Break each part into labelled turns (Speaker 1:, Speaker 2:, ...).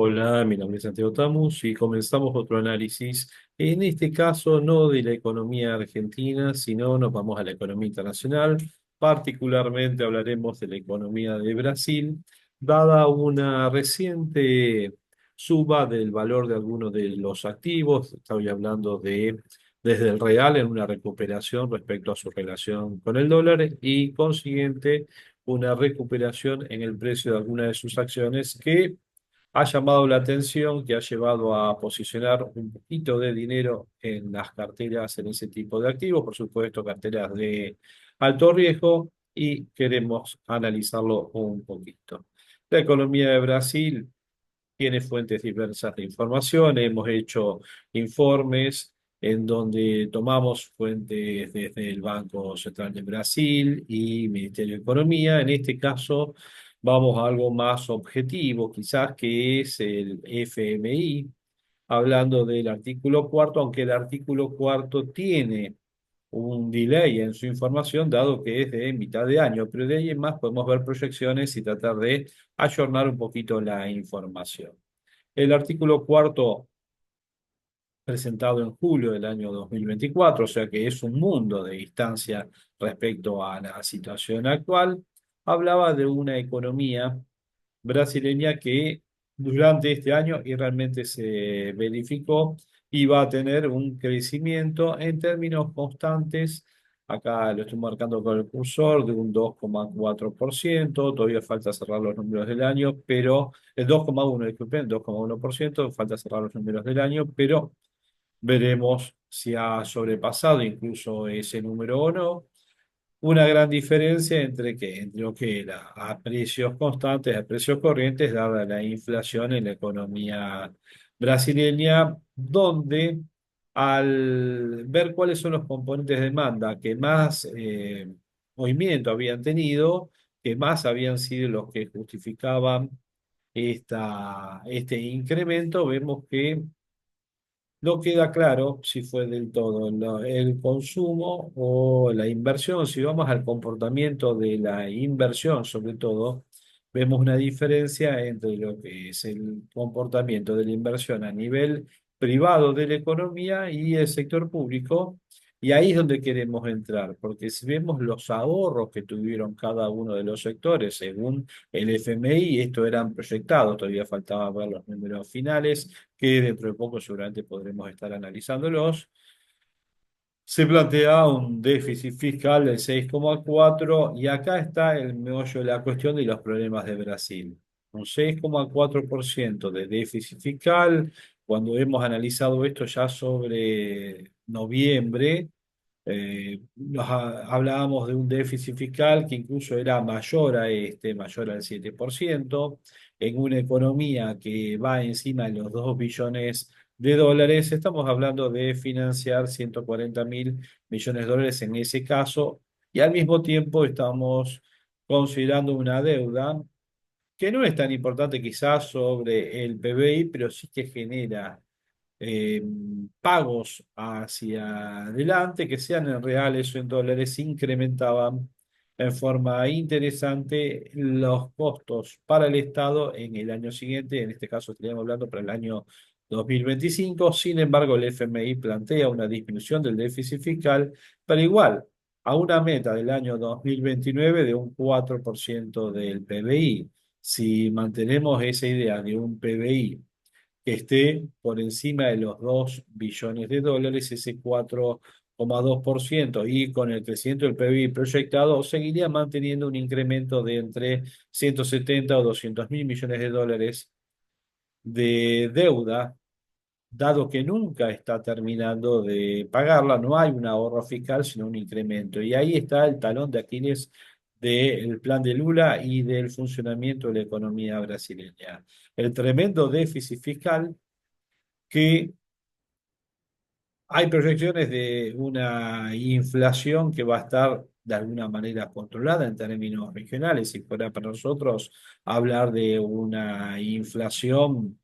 Speaker 1: Hola, mi nombre es Santiago Tamus y comenzamos otro análisis, en este caso no de la economía argentina, sino nos vamos a la economía internacional. Particularmente hablaremos de la economía de Brasil, dada una reciente suba del valor de algunos de los activos. Estoy hablando de desde el real en una recuperación respecto a su relación con el dólar y consiguiente una recuperación en el precio de algunas de sus acciones que ha llamado la atención, que ha llevado a posicionar un poquito de dinero en las carteras, en ese tipo de activos, por supuesto, carteras de alto riesgo, y queremos analizarlo un poquito. La economía de Brasil tiene fuentes diversas de información. Hemos hecho informes en donde tomamos fuentes desde el Banco Central de Brasil y Ministerio de Economía. En este caso, vamos a algo más objetivo, quizás, que es el FMI, hablando del artículo cuarto, aunque el artículo cuarto tiene un delay en su información, dado que es de mitad de año, pero de ahí en más podemos ver proyecciones y tratar de ayornar un poquito la información. El artículo cuarto, presentado en julio del año 2024, o sea que es un mundo de distancia respecto a la situación actual, hablaba de una economía brasileña que durante este año, y realmente se verificó, iba a tener un crecimiento en términos constantes. Acá lo estoy marcando con el cursor de un 2,4%. Todavía falta cerrar los números del año, pero el 2,1, disculpen, 2,1%, falta cerrar los números del año, pero veremos si ha sobrepasado incluso ese número o no. Una gran diferencia entre lo que era a precios constantes, a precios corrientes, dada la inflación en la economía brasileña, donde al ver cuáles son los componentes de demanda que más movimiento habían tenido, que más habían sido los que justificaban este incremento, vemos que no queda claro si fue del todo el consumo o la inversión. Si vamos al comportamiento de la inversión, sobre todo, vemos una diferencia entre lo que es el comportamiento de la inversión a nivel privado de la economía y el sector público. Y ahí es donde queremos entrar, porque si vemos los ahorros que tuvieron cada uno de los sectores, según el FMI, estos eran proyectados, todavía faltaba ver los números finales, que dentro de poco seguramente podremos estar analizándolos. Se plantea un déficit fiscal del 6,4, y acá está el meollo de la cuestión de los problemas de Brasil. Un 6,4% de déficit fiscal. Cuando hemos analizado esto ya sobre noviembre, hablábamos de un déficit fiscal que incluso era mayor a este, mayor al 7%, en una economía que va encima de los 2 billones de dólares. Estamos hablando de financiar 140.000 millones de dólares en ese caso, y al mismo tiempo estamos considerando una deuda que no es tan importante quizás sobre el PBI, pero sí que genera eh, pagos hacia adelante, que sean en reales o en dólares, incrementaban en forma interesante los costos para el Estado en el año siguiente. En este caso estaríamos hablando para el año 2025. Sin embargo, el FMI plantea una disminución del déficit fiscal, pero igual a una meta del año 2029 de un 4% del PBI. Si mantenemos esa idea de un PBI que esté por encima de los 2 billones de dólares, ese 4,2%, y con el crecimiento del PIB proyectado, seguiría manteniendo un incremento de entre 170 o 200.000 millones de dólares de deuda, dado que nunca está terminando de pagarla. No hay un ahorro fiscal, sino un incremento. Y ahí está el talón de Aquiles del plan de Lula y del funcionamiento de la economía brasileña. El tremendo déficit fiscal, que hay proyecciones de una inflación que va a estar de alguna manera controlada en términos regionales. Si fuera para nosotros hablar de una inflación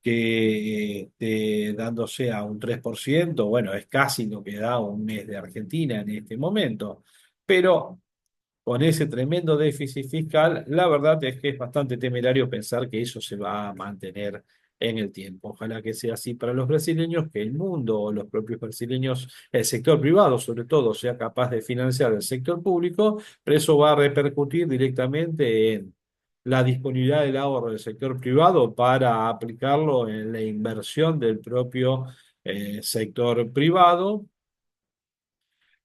Speaker 1: que esté dándose a un 3%, bueno, es casi lo que da un mes de Argentina en este momento. Pero con ese tremendo déficit fiscal, la verdad es que es bastante temerario pensar que eso se va a mantener en el tiempo. Ojalá que sea así para los brasileños, que el mundo o los propios brasileños, el sector privado sobre todo, sea capaz de financiar el sector público, pero eso va a repercutir directamente en la disponibilidad del ahorro del sector privado para aplicarlo en la inversión del propio sector privado.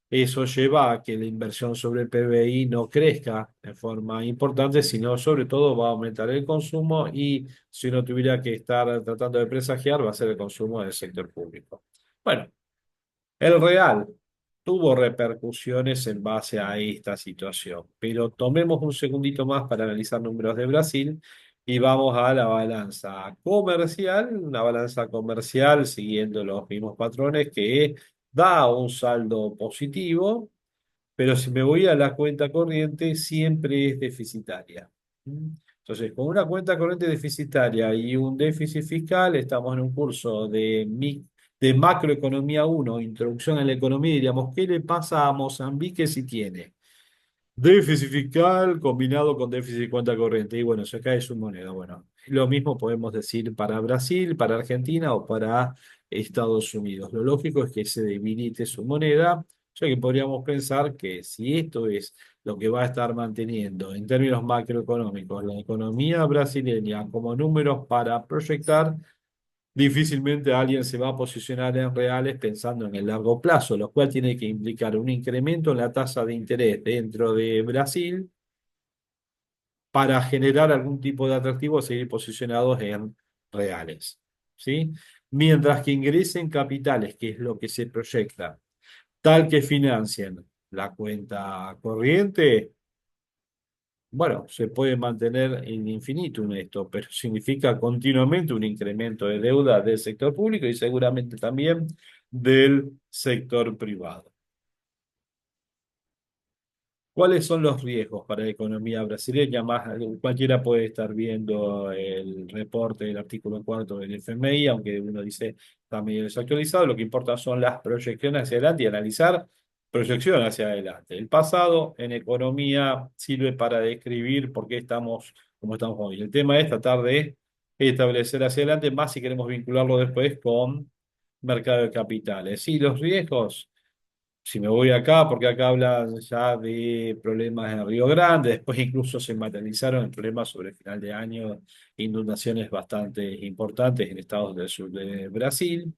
Speaker 1: Eso lleva a que la inversión sobre el PBI no crezca de forma importante, sino sobre todo va a aumentar el consumo y si uno tuviera que estar tratando de presagiar, va a ser el consumo del sector público. Bueno, el real tuvo repercusiones en base a esta situación, pero tomemos un segundito más para analizar números de Brasil y vamos a la balanza comercial, una balanza comercial siguiendo los mismos patrones que da un saldo positivo, pero si me voy a la cuenta corriente siempre es deficitaria. ¿Mm? Entonces, con una cuenta corriente deficitaria y un déficit fiscal, estamos en un curso de macroeconomía uno, introducción a la economía, diríamos, ¿qué le pasa a Mozambique si tiene déficit fiscal combinado con déficit de cuenta corriente? Y bueno, se cae su moneda. Bueno, lo mismo podemos decir para Brasil, para Argentina o para Estados Unidos. Lo lógico es que se debilite su moneda, ya que podríamos pensar que si esto es lo que va a estar manteniendo en términos macroeconómicos la economía brasileña como números para proyectar, difícilmente alguien se va a posicionar en reales pensando en el largo plazo, lo cual tiene que implicar un incremento en la tasa de interés dentro de Brasil para generar algún tipo de atractivo, seguir posicionados en reales. ¿Sí? Mientras que ingresen capitales, que es lo que se proyecta, tal que financien la cuenta corriente. Bueno, se puede mantener en infinito esto, pero significa continuamente un incremento de deuda del sector público y seguramente también del sector privado. ¿Cuáles son los riesgos para la economía brasileña? Más, cualquiera puede estar viendo el reporte del artículo cuarto del FMI, aunque uno dice está medio desactualizado. Lo que importa son las proyecciones hacia adelante y analizar proyección hacia adelante. El pasado en economía sirve para describir por qué estamos como estamos hoy. El tema es tratar de establecer hacia adelante, más si queremos vincularlo después con mercado de capitales. Y los riesgos. Si me voy acá, porque acá habla ya de problemas en Río Grande, después incluso se materializaron en problemas sobre el final de año, inundaciones bastante importantes en estados del sur de Brasil,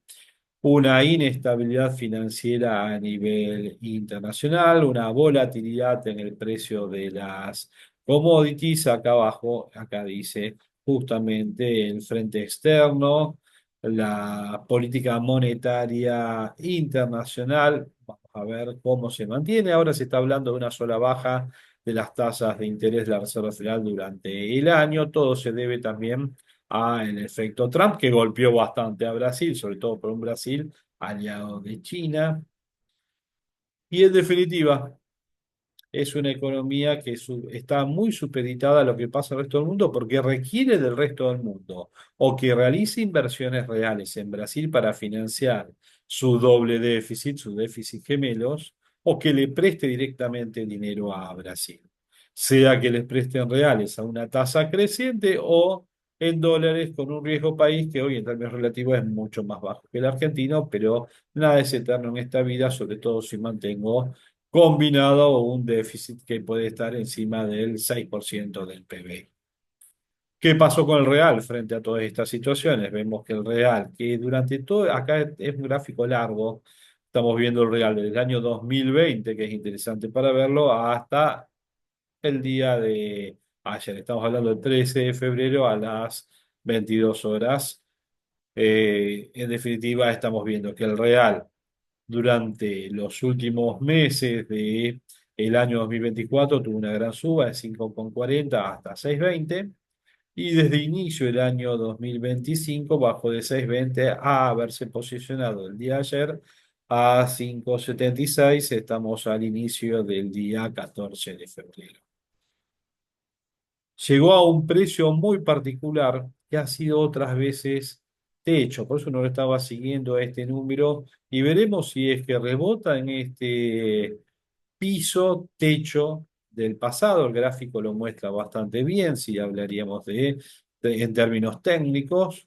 Speaker 1: una inestabilidad financiera a nivel internacional, una volatilidad en el precio de las commodities. Acá abajo, acá dice justamente el frente externo, la política monetaria internacional. Vamos a ver cómo se mantiene. Ahora se está hablando de una sola baja de las tasas de interés de la Reserva Federal durante el año. Todo se debe también el efecto Trump, que golpeó bastante a Brasil, sobre todo por un Brasil aliado de China. Y en definitiva, es una economía que está muy supeditada a lo que pasa en el resto del mundo porque requiere del resto del mundo o que realice inversiones reales en Brasil para financiar su doble déficit, su déficit gemelos, o que le preste directamente dinero a Brasil, sea que les presten reales a una tasa creciente o en dólares con un riesgo país que hoy en términos relativos es mucho más bajo que el argentino, pero nada es eterno en esta vida, sobre todo si mantengo combinado o un déficit que puede estar encima del 6% del PBI. ¿Qué pasó con el real frente a todas estas situaciones? Vemos que el real, que durante todo, acá es un gráfico largo, estamos viendo el real desde el año 2020, que es interesante para verlo, hasta el día de ayer. Estamos hablando del 13 de febrero a las 22 horas. En definitiva, estamos viendo que el real durante los últimos meses de el año 2024 tuvo una gran suba de 5,40 hasta 6,20 y desde inicio del año 2025 bajó de 6,20 a haberse posicionado el día de ayer a 5,76. Estamos al inicio del día 14 de febrero. Llegó a un precio muy particular que ha sido otras veces techo, por eso no lo estaba siguiendo a este número y veremos si es que rebota en este piso, techo del pasado. El gráfico lo muestra bastante bien si hablaríamos en términos técnicos.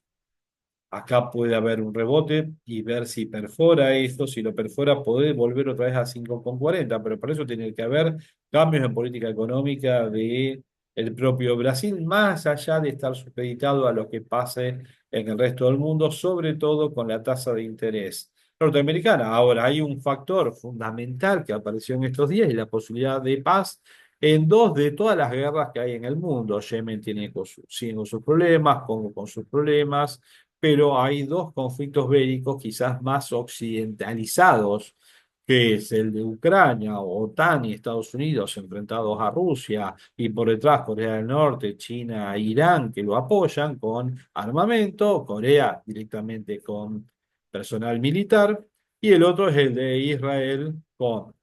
Speaker 1: Acá puede haber un rebote y ver si perfora esto. Si lo perfora, puede volver otra vez a 5,40, pero por eso tiene que haber cambios en política económica de el propio Brasil, más allá de estar supeditado a lo que pase en el resto del mundo, sobre todo con la tasa de interés norteamericana. Ahora, hay un factor fundamental que apareció en estos días y la posibilidad de paz en dos de todas las guerras que hay en el mundo. Yemen tiene sigue con sus problemas, Congo con sus problemas, pero hay dos conflictos bélicos quizás más occidentalizados, que es el de Ucrania, OTAN y Estados Unidos enfrentados a Rusia, y por detrás Corea del Norte, China e Irán, que lo apoyan con armamento, Corea directamente con personal militar, y el otro es el de Israel con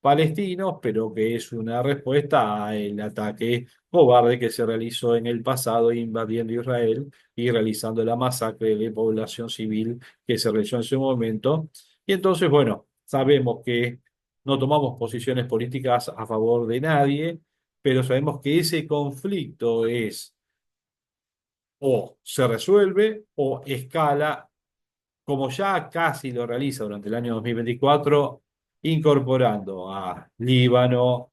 Speaker 1: palestinos, pero que es una respuesta al ataque cobarde que se realizó en el pasado invadiendo Israel y realizando la masacre de población civil que se realizó en ese momento. Y entonces, bueno, sabemos que no tomamos posiciones políticas a favor de nadie, pero sabemos que ese conflicto es o se resuelve o escala, como ya casi lo realiza durante el año 2024, incorporando a Líbano,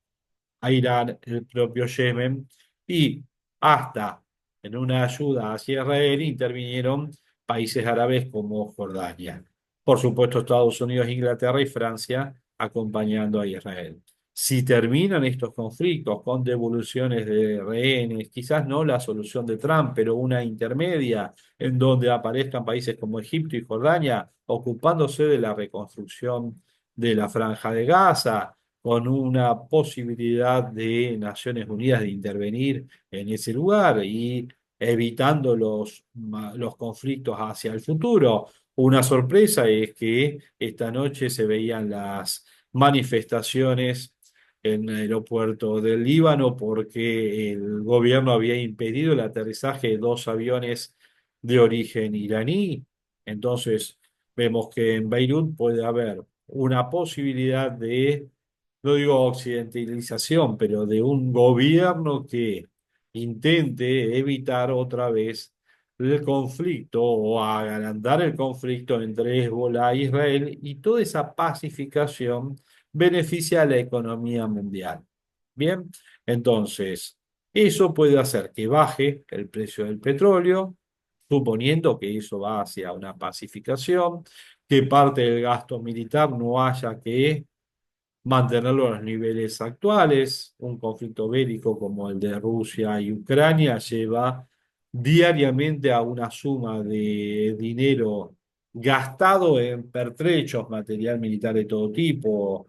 Speaker 1: a Irán, el propio Yemen, y hasta en una ayuda hacia Israel intervinieron países árabes como Jordania. Por supuesto, Estados Unidos, Inglaterra y Francia acompañando a Israel. Si terminan estos conflictos con devoluciones de rehenes, quizás no la solución de Trump, pero una intermedia en donde aparezcan países como Egipto y Jordania ocupándose de la reconstrucción de la Franja de Gaza, con una posibilidad de Naciones Unidas de intervenir en ese lugar y evitando los conflictos hacia el futuro. Una sorpresa es que esta noche se veían las manifestaciones en el aeropuerto del Líbano porque el gobierno había impedido el aterrizaje de dos aviones de origen iraní. Entonces, vemos que en Beirut puede haber una posibilidad de, no digo occidentalización, pero de un gobierno que intente evitar otra vez el conflicto o agrandar el conflicto entre Hezbollah e Israel, y toda esa pacificación beneficia a la economía mundial. Bien, entonces, eso puede hacer que baje el precio del petróleo, suponiendo que eso va hacia una pacificación, que parte del gasto militar no haya que mantenerlo a los niveles actuales. Un conflicto bélico como el de Rusia y Ucrania lleva diariamente a una suma de dinero gastado en pertrechos, material militar de todo tipo,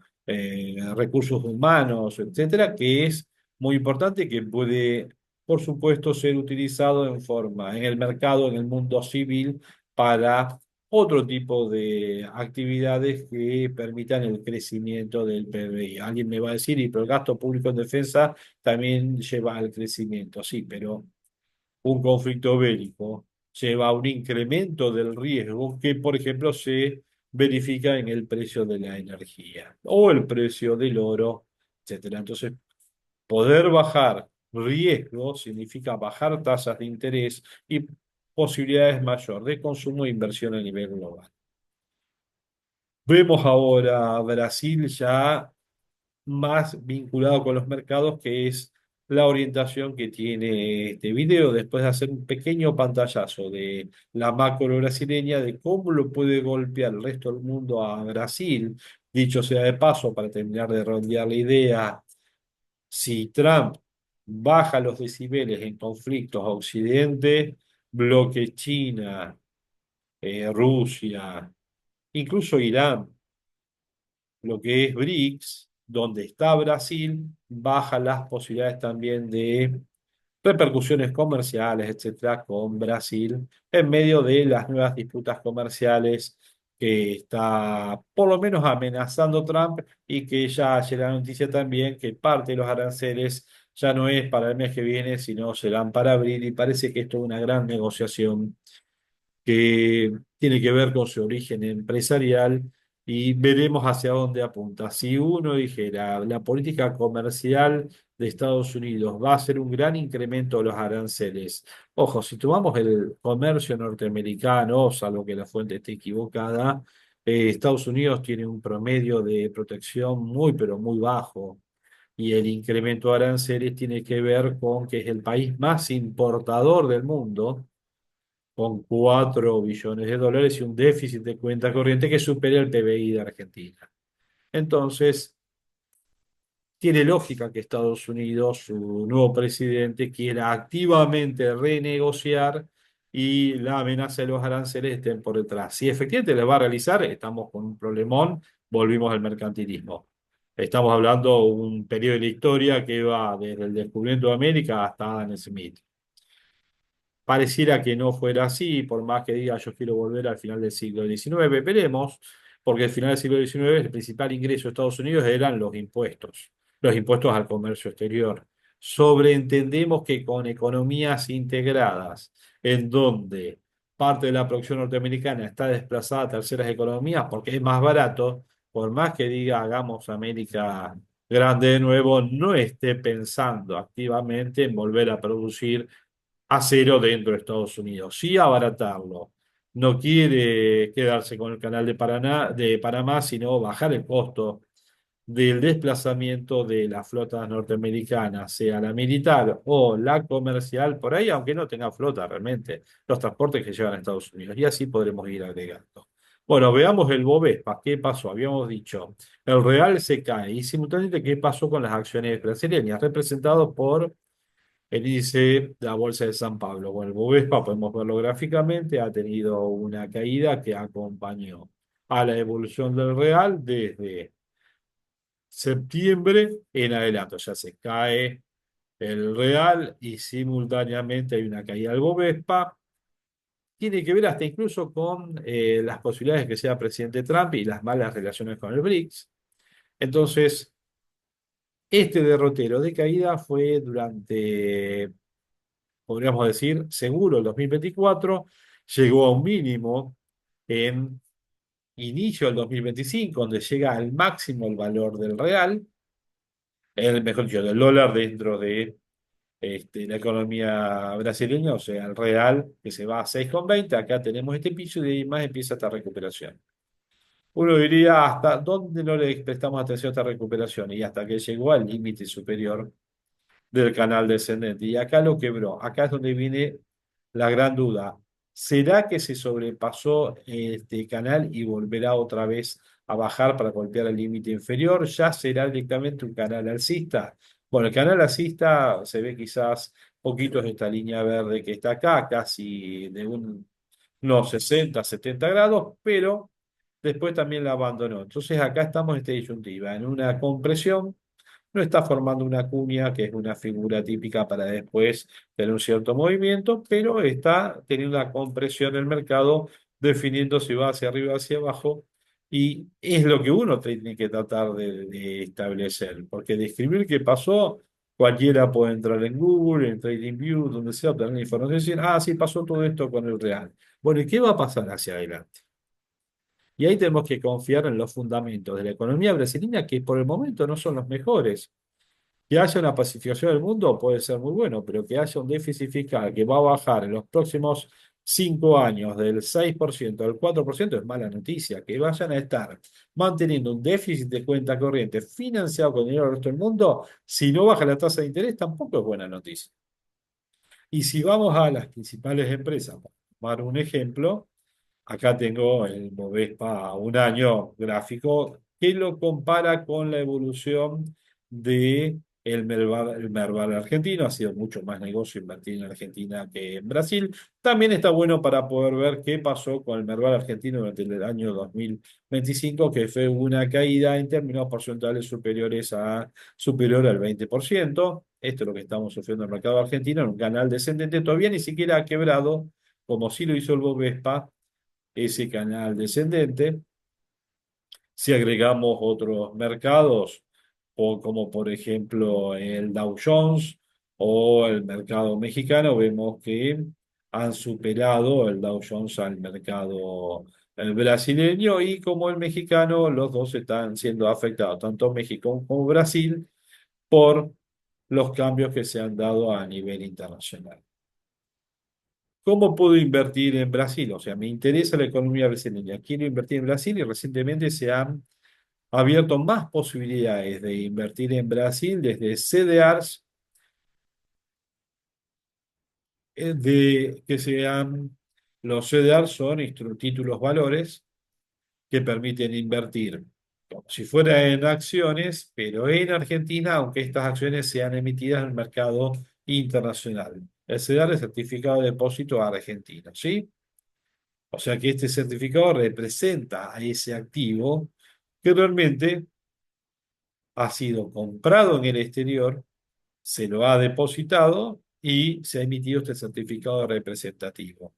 Speaker 1: recursos humanos, etcétera, que es muy importante, que puede, por supuesto, ser utilizado en el mercado, en el mundo civil, para otro tipo de actividades que permitan el crecimiento del PBI. Alguien me va a decir, y pero el gasto público en defensa también lleva al crecimiento. Sí, pero un conflicto bélico lleva a un incremento del riesgo que, por ejemplo, se verifica en el precio de la energía o el precio del oro, etcétera. Entonces, poder bajar riesgo significa bajar tasas de interés y posibilidades mayor de consumo e inversión a nivel global. Vemos ahora a Brasil ya más vinculado con los mercados, que es la orientación que tiene este video, después de hacer un pequeño pantallazo de la macro brasileña, de cómo lo puede golpear el resto del mundo a Brasil. Dicho sea de paso, para terminar de redondear la idea, si Trump baja los decibeles en conflictos a Occidente, bloque China, Rusia, incluso Irán, lo que es BRICS, donde está Brasil, baja las posibilidades también de repercusiones comerciales, etcétera, con Brasil, en medio de las nuevas disputas comerciales que está por lo menos amenazando Trump, y que ya ayer la noticia también que parte de los aranceles ya no es para el mes que viene, sino serán para abril, y parece que esto es una gran negociación que tiene que ver con su origen empresarial y veremos hacia dónde apunta. Si uno dijera, la política comercial de Estados Unidos va a ser un gran incremento de los aranceles. Ojo, si tomamos el comercio norteamericano, salvo que la fuente esté equivocada, Estados Unidos tiene un promedio de protección muy, pero muy bajo. Y el incremento de aranceles tiene que ver con que es el país más importador del mundo, con 4 billones de dólares y un déficit de cuenta corriente que supera el PBI de Argentina. Entonces, tiene lógica que Estados Unidos, su nuevo presidente, quiera activamente renegociar y la amenaza de los aranceles estén por detrás. Si efectivamente les va a realizar, estamos con un problemón, volvimos al mercantilismo. Estamos hablando de un periodo de la historia que va desde el descubrimiento de América hasta Adam Smith. Pareciera que no fuera así, por más que diga yo quiero volver al final del siglo XIX, veremos, porque al final del siglo XIX el principal ingreso de Estados Unidos eran los impuestos al comercio exterior. Sobreentendemos que con economías integradas, en donde parte de la producción norteamericana está desplazada a terceras economías porque es más barato, por más que diga hagamos América grande de nuevo, no esté pensando activamente en volver a producir acero dentro de Estados Unidos. Sí abaratarlo. No quiere quedarse con el canal de Panamá, sino bajar el costo del desplazamiento de las flotas norteamericanas, sea la militar o la comercial, por ahí, aunque no tenga flota realmente, los transportes que llevan a Estados Unidos. Y así podremos ir agregando. Bueno, veamos el Bovespa. ¿Qué pasó? Habíamos dicho, el real se cae. Y simultáneamente, ¿qué pasó con las acciones brasileñas? Representados por el índice de la Bolsa de San Pablo. Bueno, el Bovespa, podemos verlo gráficamente, ha tenido una caída que acompañó a la evolución del real desde septiembre en adelante. O sea, se cae el real y simultáneamente hay una caída del Bovespa. Tiene que ver hasta incluso con las posibilidades de que sea presidente Trump y las malas relaciones con el BRICS. Entonces, este derrotero de caída fue durante, podríamos decir, seguro el 2024, llegó a un mínimo en inicio del 2025, donde llega al máximo el valor del real, el mejor dicho, del dólar dentro de la economía brasileña, o sea, el real que se va a 6,20. Acá tenemos este piso y de ahí más empieza esta recuperación. Uno diría, ¿hasta dónde no le prestamos atención a esta recuperación? Y hasta que llegó al límite superior del canal descendente. Y acá lo quebró. Acá es donde viene la gran duda. ¿Será que se sobrepasó este canal y volverá otra vez a bajar para golpear el límite inferior? ¿Ya será directamente un canal alcista? Bueno, el canal alcista se ve quizás poquitos esta línea verde que está acá, casi de unos 60, 70 grados, pero después también la abandonó. Entonces acá estamos en esta disyuntiva, en una compresión. No está formando una cuña, que es una figura típica para después tener un cierto movimiento, pero está teniendo una compresión en el mercado, definiendo si va hacia arriba o hacia abajo, y es lo que uno tiene que tratar de establecer, porque describir qué pasó, cualquiera puede entrar en Google, en TradingView, donde sea, obtener la información y decir, ah, sí, pasó todo esto con el real. Bueno, ¿y qué va a pasar hacia adelante? Y ahí tenemos que confiar en los fundamentos de la economía brasileña, que por el momento no son los mejores. Que haya una pacificación del mundo puede ser muy bueno, pero que haya un déficit fiscal que va a bajar en los próximos 5 años del 6% al 4% es mala noticia. Que vayan a estar manteniendo un déficit de cuenta corriente financiado con dinero del resto del mundo, si no baja la tasa de interés, tampoco es buena noticia. Y si vamos a las principales empresas, para tomar un ejemplo, acá tengo el Bovespa a un año gráfico que lo compara con la evolución de el Merval argentino. Ha sido mucho más negocio invertir en Argentina que en Brasil. También está bueno para poder ver qué pasó con el Merval argentino durante el año 2025, que fue una caída en términos porcentuales superior al 20%. Esto es lo que estamos sufriendo en el mercado argentino, en un canal descendente. Todavía ni siquiera ha quebrado, como sí lo hizo el Bovespa, ese canal descendente. Si agregamos otros mercados, o como por ejemplo el Dow Jones o el mercado mexicano, vemos que han superado el Dow Jones al mercado el brasileño y como el mexicano, los dos están siendo afectados, tanto México como Brasil, por los cambios que se han dado a nivel internacional. ¿Cómo puedo invertir en Brasil? O sea, me interesa la economía brasileña. Quiero invertir en Brasil y recientemente se han abierto más posibilidades de invertir en Brasil desde CDRs de que sean los CDRs son títulos valores que permiten invertir como si fuera en acciones, pero en Argentina, aunque estas acciones sean emitidas en el mercado internacional. El CDR es certificado de depósito argentino, ¿sí? O sea que este certificado representa a ese activo que realmente ha sido comprado en el exterior, se lo ha depositado y se ha emitido este certificado representativo.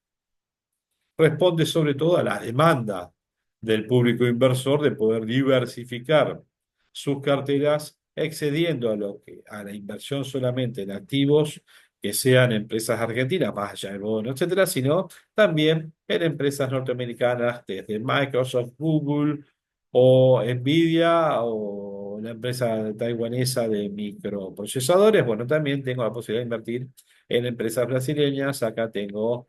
Speaker 1: Responde sobre todo a la demanda del público inversor de poder diversificar sus carteras excediendo a la inversión solamente en activos que sean empresas argentinas, más allá del bono, etcétera, sino también en empresas norteamericanas desde Microsoft, Google o Nvidia o la empresa taiwanesa de microprocesadores. Bueno, también tengo la posibilidad de invertir en empresas brasileñas. Acá tengo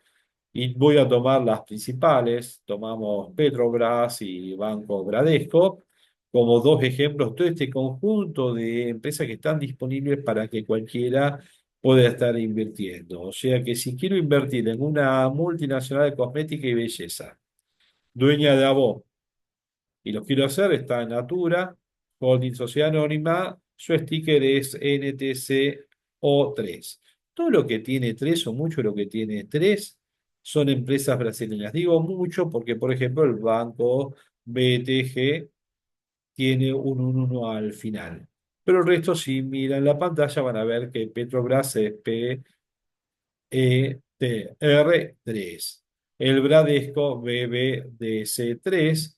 Speaker 1: y voy a tomar las principales, tomamos Petrobras y Banco Bradesco, como dos ejemplos, todo este conjunto de empresas que están disponibles para que cualquiera pueda estar invirtiendo. O sea que si quiero invertir en una multinacional de cosmética y belleza, dueña de Avon, y lo quiero hacer, está en Natura, Holding Sociedad Anónima, su sticker es NTCO3. Todo lo que tiene 3 o mucho lo que tiene 3 son empresas brasileñas. Digo mucho porque, por ejemplo, el banco BTG tiene un 1 al final. Pero el resto, si miran la pantalla, van a ver que Petrobras es PETR3. El Bradesco BBDC3.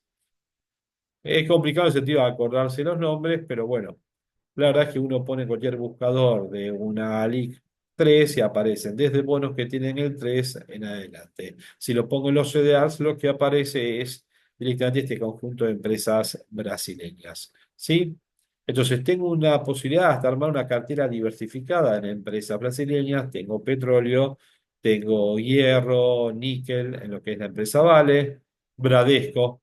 Speaker 1: Es complicado en el sentido de acordarse los nombres, pero bueno, la verdad es que uno pone cualquier buscador de una LIC 3 y aparecen desde bonos que tienen el 3 en adelante. Si lo pongo en los CDRs, lo que aparece es directamente este conjunto de empresas brasileñas. ¿Sí? Entonces tengo una posibilidad de hasta armar una cartera diversificada en empresas brasileñas. Tengo petróleo, tengo hierro, níquel en lo que es la empresa Vale, Bradesco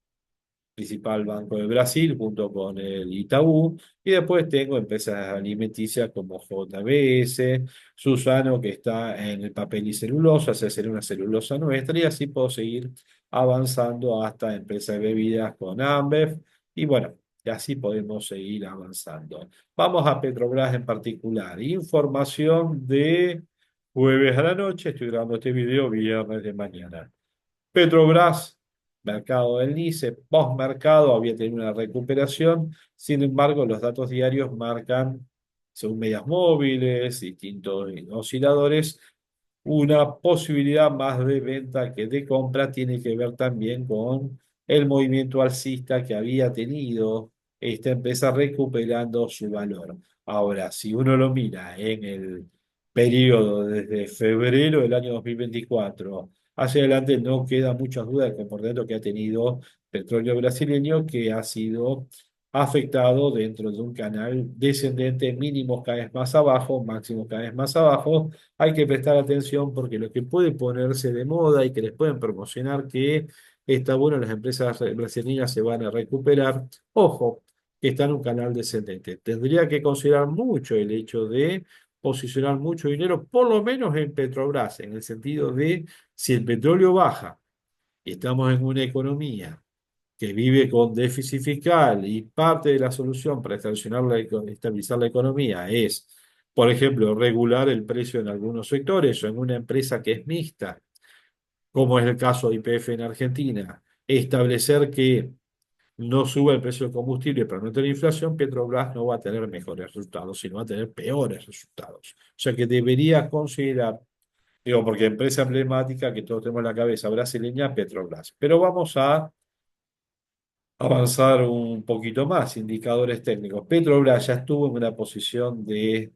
Speaker 1: principal banco de Brasil, junto con el Itaú, y después tengo empresas alimenticias como JBS, Suzano, que está en el papel y celulosa, o sea, sería una celulosa nuestra, y así puedo seguir avanzando hasta empresas de bebidas con Ambev, y bueno, y así podemos seguir avanzando. Vamos a Petrobras en particular. Información de jueves a la noche, estoy grabando este video viernes de mañana. Petrobras, mercado del NICE, postmercado, había tenido una recuperación. Sin embargo, los datos diarios marcan, según medias móviles, distintos osciladores, una posibilidad más de venta que de compra. Tiene que ver también con el movimiento alcista que había tenido esta empresa recuperando su valor. Ahora, si uno lo mira en el periodo desde febrero del año 2024 hacia adelante, no queda muchas dudas del comportamiento que ha tenido petróleo brasileño, que ha sido afectado dentro de un canal descendente, mínimos cada vez más abajo, máximos cada vez más abajo. Hay que prestar atención porque lo que puede ponerse de moda y que les pueden promocionar que está bueno, las empresas brasileñas se van a recuperar. Ojo, que está en un canal descendente. Tendría que considerar mucho el hecho de posicionar mucho dinero, por lo menos en Petrobras, en el sentido de si el petróleo baja y estamos en una economía que vive con déficit fiscal y parte de la solución para estabilizar la economía es, por ejemplo, regular el precio en algunos sectores o en una empresa que es mixta, como es el caso de YPF en Argentina, establecer que no suba el precio del combustible para no tener inflación, Petrobras no va a tener mejores resultados, sino va a tener peores resultados. O sea que debería considerar, digo, porque empresa emblemática que todos tenemos en la cabeza brasileña, Petrobras. Pero vamos a avanzar un poquito más, indicadores técnicos. Petrobras ya estuvo en una posición de,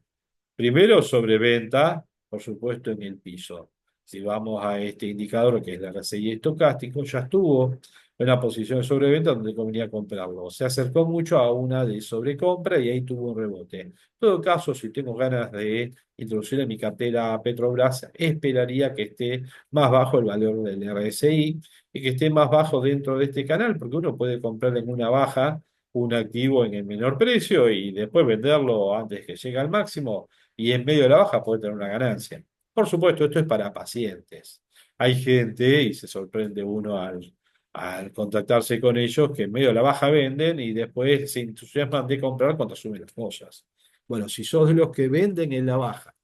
Speaker 1: primero, sobreventa, por supuesto, en el piso. Si vamos a este indicador que es la RSI estocástico, ya estuvo en una posición de sobreventa donde convenía comprarlo. Se acercó mucho a una de sobrecompra y ahí tuvo un rebote. En todo caso, si tengo ganas de introducir en mi cartera Petrobras, esperaría que esté más bajo el valor del RSI y que esté más bajo dentro de este canal, porque uno puede comprar en una baja un activo en el menor precio y después venderlo antes que llegue al máximo y en medio de la baja puede tener una ganancia. Por supuesto, esto es para pacientes. Hay gente, y se sorprende uno al contactarse con ellos, que en medio de la baja venden y después se entusiasman de comprar cuando suben las cosas. Bueno, si sos de los que venden en la baja,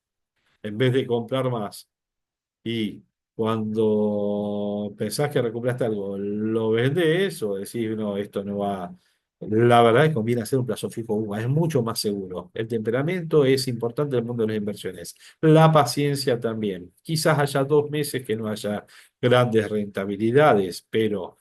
Speaker 1: en vez de comprar más, y cuando pensás que recuperaste algo, lo vendés o decís, no, esto no va. La verdad es que conviene hacer un plazo fijo UVA, es mucho más seguro. El temperamento es importante en el mundo de las inversiones. La paciencia también. Quizás haya 2 meses que no haya grandes rentabilidades, pero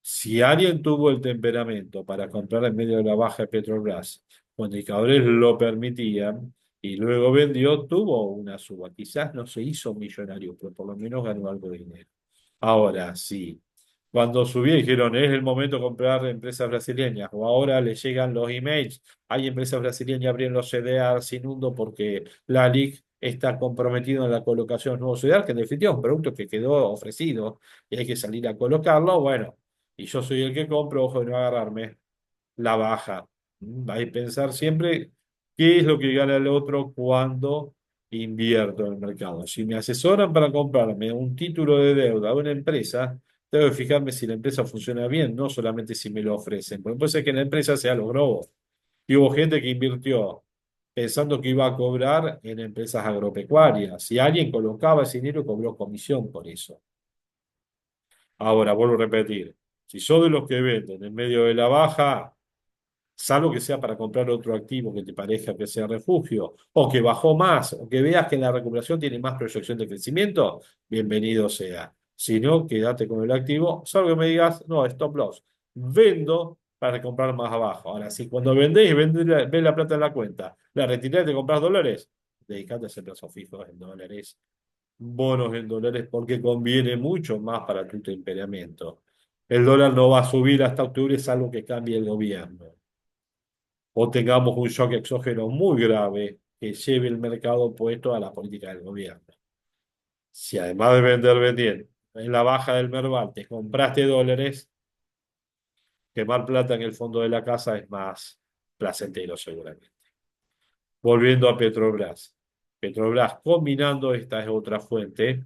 Speaker 1: si alguien tuvo el temperamento para comprar en medio de la baja de Petrobras, cuando indicadores lo permitían, y luego vendió, tuvo una suba. Quizás no se hizo millonario, pero por lo menos ganó algo de dinero. Ahora sí, cuando subió dijeron, es el momento de comprar empresas brasileñas, o ahora le llegan los emails, hay empresas brasileñas abriendo los CDR sin hundo porque la LIC está comprometido en la colocación de nuevos CDR, que en definitiva es un producto que quedó ofrecido y hay que salir a colocarlo. Bueno, y yo soy el que compro, ojo de no agarrarme la baja. Hay que pensar siempre qué es lo que gana el otro cuando invierto en el mercado. Si me asesoran para comprarme un título de deuda a una empresa, tengo que fijarme si la empresa funciona bien, no solamente si me lo ofrecen. Porque puede ser que la empresa sea los globos. Y hubo gente que invirtió pensando que iba a cobrar en empresas agropecuarias. Si alguien colocaba ese dinero, cobró comisión por eso. Ahora, vuelvo a repetir, si sos de los que venden en medio de la baja, salvo que sea para comprar otro activo que te parezca que sea refugio, o que bajó más, o que veas que en la recuperación tiene más proyección de crecimiento, bienvenido sea. Si no, quédate con el activo, salvo que me digas, no, stop loss. Vendo para comprar más abajo. Ahora, si cuando vendés, ves la plata en la cuenta, la retirás y te compras dólares, dedicate a hacer plazos fijos en dólares, bonos en dólares, porque conviene mucho más para tu temperamento. El dólar no va a subir hasta octubre, salvo que cambie el gobierno o tengamos un shock exógeno muy grave que lleve el mercado opuesto a la política del gobierno. Si además de vender vendiendo en la baja del Merval te compraste dólares, quemar plata en el fondo de la casa es más placentero seguramente. Volviendo a Petrobras. Petrobras combinando, esta es otra fuente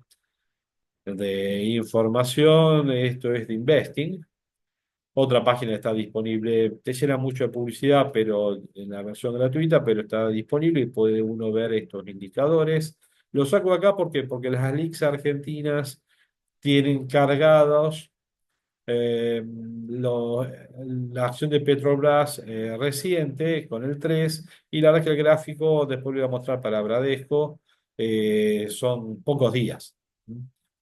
Speaker 1: de información, esto es de Investing. Otra página está disponible, te llena mucho de publicidad, pero en la versión gratuita, pero está disponible y puede uno ver estos indicadores. Lo saco acá porque las leaks argentinas tienen cargados lo- la acción de Petrobras reciente con el 3 y la verdad que el gráfico, después lo voy a mostrar para Bradesco, son pocos días.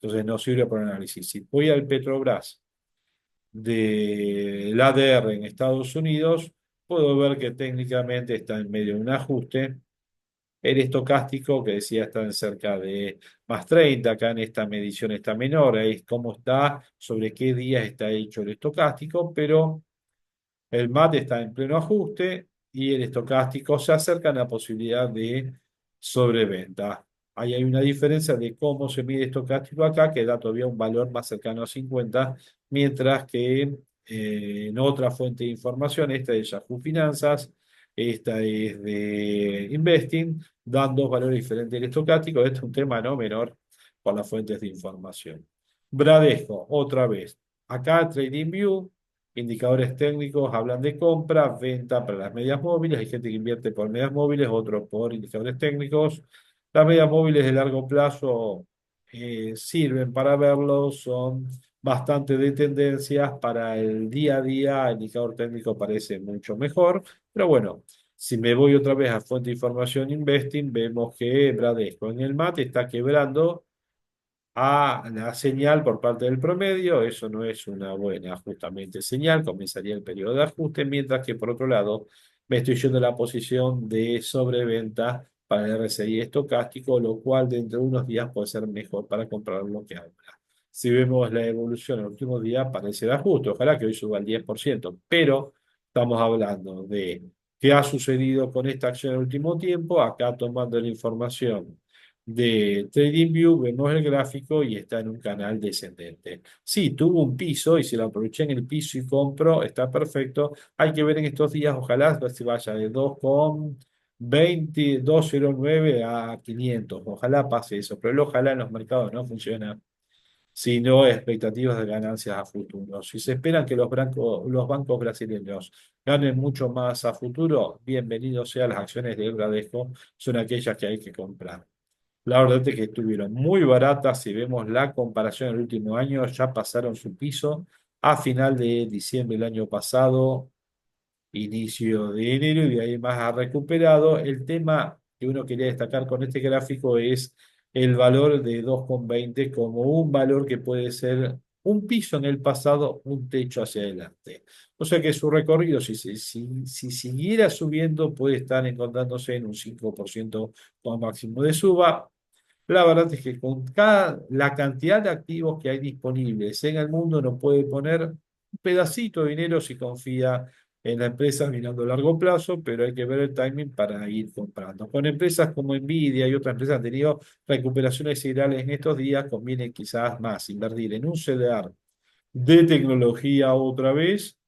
Speaker 1: Entonces no sirve para análisis. Si voy al Petrobras del ADR en Estados Unidos, puedo ver que técnicamente está en medio de un ajuste. El estocástico, que decía, está en cerca de +30, acá en esta medición está menor, ahí es cómo está, sobre qué días está hecho el estocástico, pero el MAT está en pleno ajuste y el estocástico se acerca a la posibilidad de sobreventa. Ahí hay una diferencia de cómo se mide estocástico acá, que da todavía un valor más cercano a 50, mientras que en otra fuente de información, esta es Yahoo Finanzas, esta es de Investing, dan dos valores diferentes del estocástico. Este es un tema no menor por las fuentes de información. Bradesco, otra vez. Acá TradingView. Indicadores técnicos hablan de compra, venta para las medias móviles. Hay gente que invierte por medias móviles, otros por indicadores técnicos. Las medias móviles de largo plazo sirven para verlo, son bastante de tendencias. Para el día a día, el indicador técnico parece mucho mejor. Pero bueno, si me voy otra vez a fuente de información Investing, vemos que Bradesco en el MAT está quebrando a la señal por parte del promedio. Eso no es una buena justamente señal, comenzaría el periodo de ajuste, mientras que por otro lado me estoy yendo a la posición de sobreventa para el RSI estocástico, lo cual dentro de unos días puede ser mejor para comprarlo que ahora. Si vemos la evolución en los últimos días, parecerá justo. Ojalá que hoy suba el 10%, pero estamos hablando de qué ha sucedido con esta acción en el último tiempo. Acá tomando la información de TradingView, vemos el gráfico y está en un canal descendente. Sí, tuvo un piso y si lo aproveché en el piso y compro, está perfecto. Hay que ver en estos días, ojalá se vaya de 2,20, 2,09 a 500. Ojalá pase eso, pero el ojalá en los mercados no funciona, sino expectativas de ganancias a futuro. Si se esperan que los bancos brasileños ganen mucho más a futuro, bienvenidos sean las acciones de Bradesco, son aquellas que hay que comprar. La verdad es que estuvieron muy baratas. Si vemos la comparación del último año, ya pasaron su piso a final de diciembre del año pasado, inicio de enero, y de ahí más ha recuperado. El tema que uno quería destacar con este gráfico es el valor de 2,20 como un valor que puede ser un piso en el pasado, un techo hacia adelante. O sea que su recorrido, si siguiera subiendo, puede estar encontrándose en un 5% como máximo de suba. La verdad es que con la cantidad de activos que hay disponibles en el mundo, no puede poner un pedacito de dinero si confía en la empresa mirando a largo plazo, pero hay que ver el timing para ir comprando. Con empresas como Nvidia y otras empresas han tenido recuperaciones siderales en estos días, conviene quizás más invertir en un CDR de tecnología otra vez,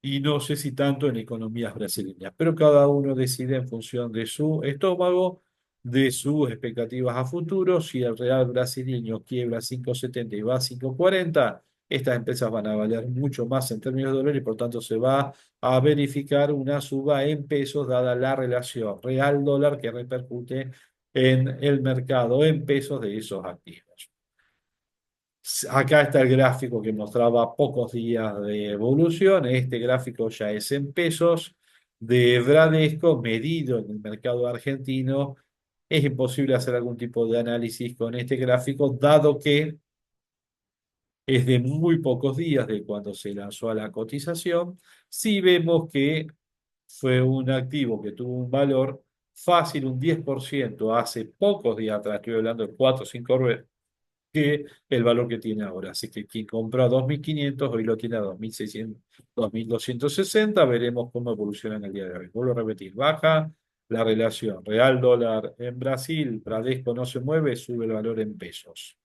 Speaker 1: y no sé si tanto en economías brasileñas, pero cada uno decide en función de su estómago, de sus expectativas a futuro. Si el real brasileño quiebra 5,70 y va a 5,40, estas empresas van a valer mucho más en términos de dólares y por tanto se va a verificar una suba en pesos dada la relación real dólar que repercute en el mercado en pesos de esos activos. Acá está el gráfico que mostraba pocos días de evolución. Este gráfico ya es en pesos de Bradesco medido en el mercado argentino. Es imposible hacer algún tipo de análisis con este gráfico, dado que es de muy pocos días de cuando se lanzó a la cotización. Si vemos que fue un activo que tuvo un valor fácil, un 10% hace pocos días atrás, estoy hablando de 4 o 5 que el valor que tiene ahora. Así que quien compró a 2.500 hoy lo tiene a 2.600, 2.260. Veremos cómo evoluciona en el día de hoy. Vuelvo a repetir, baja la relación real dólar en Brasil, Bradesco no se mueve, sube el valor en pesos.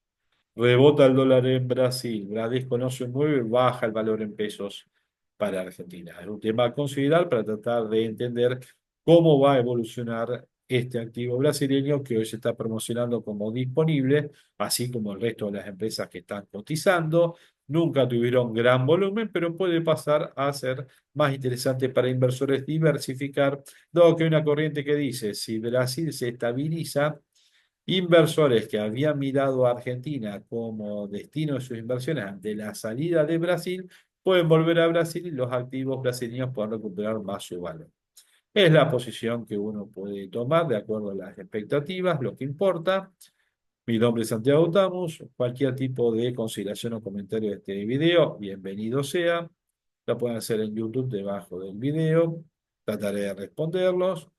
Speaker 1: Rebota el dólar en Brasil, Bradesco no se mueve, baja el valor en pesos para Argentina. Es un tema a considerar para tratar de entender cómo va a evolucionar este activo brasileño que hoy se está promocionando como disponible, así como el resto de las empresas que están cotizando. Nunca tuvieron gran volumen, pero puede pasar a ser más interesante para inversores diversificar, dado que hay una corriente que dice, si Brasil se estabiliza, inversores que habían mirado a Argentina como destino de sus inversiones ante la salida de Brasil pueden volver a Brasil y los activos brasileños pueden recuperar más su valor. Es la posición que uno puede tomar de acuerdo a las expectativas, lo que importa. Mi nombre es Santiago Tamus. Cualquier tipo de consideración o comentario de este video, bienvenido sea. Lo pueden hacer en YouTube debajo del video. Trataré de responderlos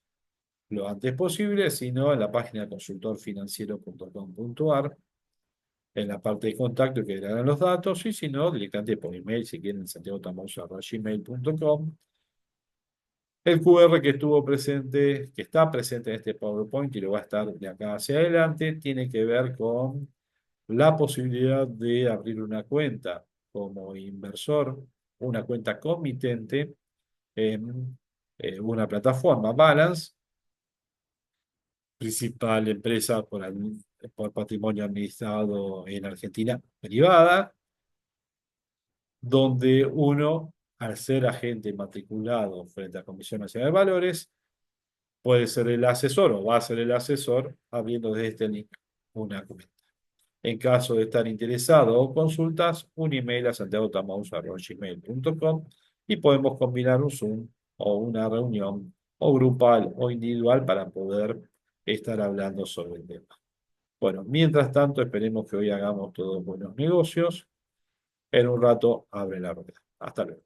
Speaker 1: lo antes posible, sino en la página consultorfinanciero.com.ar, en la parte de contacto que darán los datos, y si no, directamente por email, si quieren, santiagotamoso@gmail.com. El QR que estuvo presente, que está presente en este PowerPoint y lo va a estar de acá hacia adelante, tiene que ver con la posibilidad de abrir una cuenta como inversor, una cuenta comitente en una plataforma, Balance, principal empresa por patrimonio administrado en Argentina privada, donde uno, al ser agente matriculado frente a Comisión Nacional de Valores, puede ser el asesor o va a ser el asesor abriendo desde este link una cuenta. En caso de estar interesado o consultas, un email a santiagotamaus@gmail.com y podemos combinar un Zoom o una reunión o grupal o individual para poder estar hablando sobre el tema. Bueno, mientras tanto, esperemos que hoy hagamos todos buenos negocios. En un rato abre la rueda. Hasta luego.